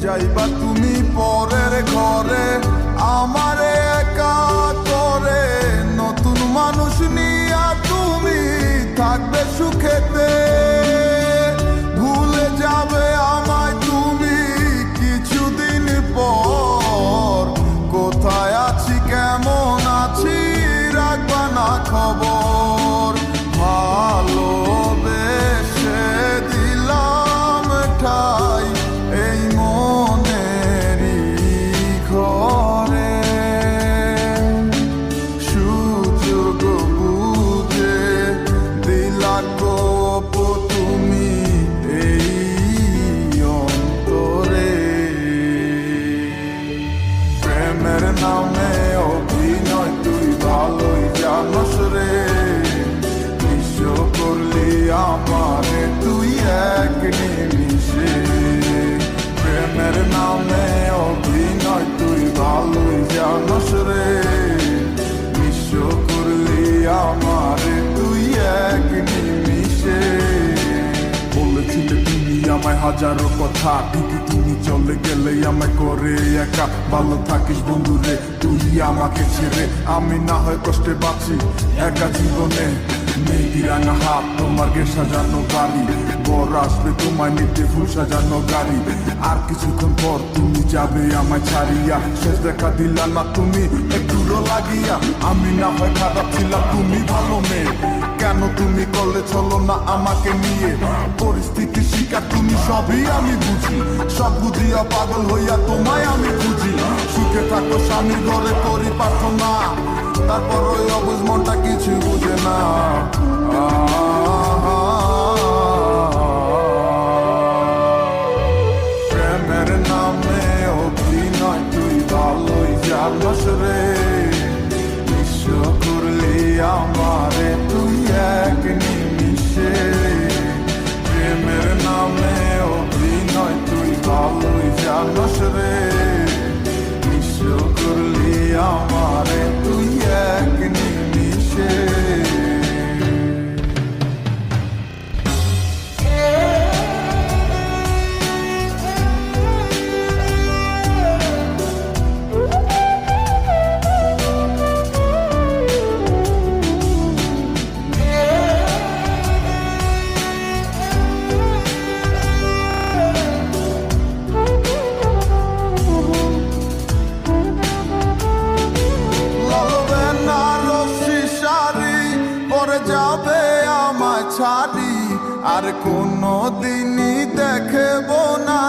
যাইবা তুমি পরের ঘরে আমারে একা করে, নতুন মানুষ নিয়া তুমি থাকবে সুখেতে, ভুলে যাবে আমায় তুমি কিছুদিন পর, কোথায় আছি কেমন আছি রাখবা না খবর, ভালোবেসে দিলাম ঠাই এই মনেরই ঘরে, সুযোগ বুঝে দিলা কোপ তুমি এই অন্তরে, প্রেমের নামে অভিনয় তুই ভালোই জানস রে, বিশ্ব করলি আমারে তুই এক নিমিষে, প্রেমের নামে অভিনয় তুই ভালোই জানস রে, বিশ্ব করলি আমারে তুই এক নিমিষে, বলেছিলে তুমি আমায় হাজারো কথা, ঠিকই তুমি চলে গেলে আমায় করে একা, ভালো থাকিস বন্ধুরে তুই আমাকে ছেড়ে, আমি না হয় কষ্টে বাঁচি একা জীবনে, মেয়েটি রাঙা হাত তোমার গে সাজানো গাড়ি, বর আসবে তোমায় নিতে ফুল সাজানো গাড়ি, আর কিছুক্ষণ পর তুমি যাবে আমায় ছাড়িয়া, শেষ দেখা দিলা না তুমি একটুরো লাগিয়া, আমি না হয় খারাপ ছিলাম তুমি ভালো মেয়ে, কেন তুমি করলে চলো না আমাকে নিয়ে, পরিস্থিতির শিকার তুমি সবই আমি বুঝি, সব বুঝিয়া পাগল হইয়া তোমায় আমি বুঝি, সুখে থাকো স্বামীর ঘরে করি প্রার্থনা, তারপর ওই অবুঝ মনটা কিছু বুঝে না, প্রেমের নামে অভিনয় তুই ভালোই জানস রে, বিশ্ব করলি আমারে তুই এক নিমিষে, প্রেমের নামে অভিনয় তুই ভালোই জানস রে, বিশ্ব করলি আমারে তুই এক নিমিষে। যাবে আমায় ছাড়ি আর কোনো দিনই দেখবো না।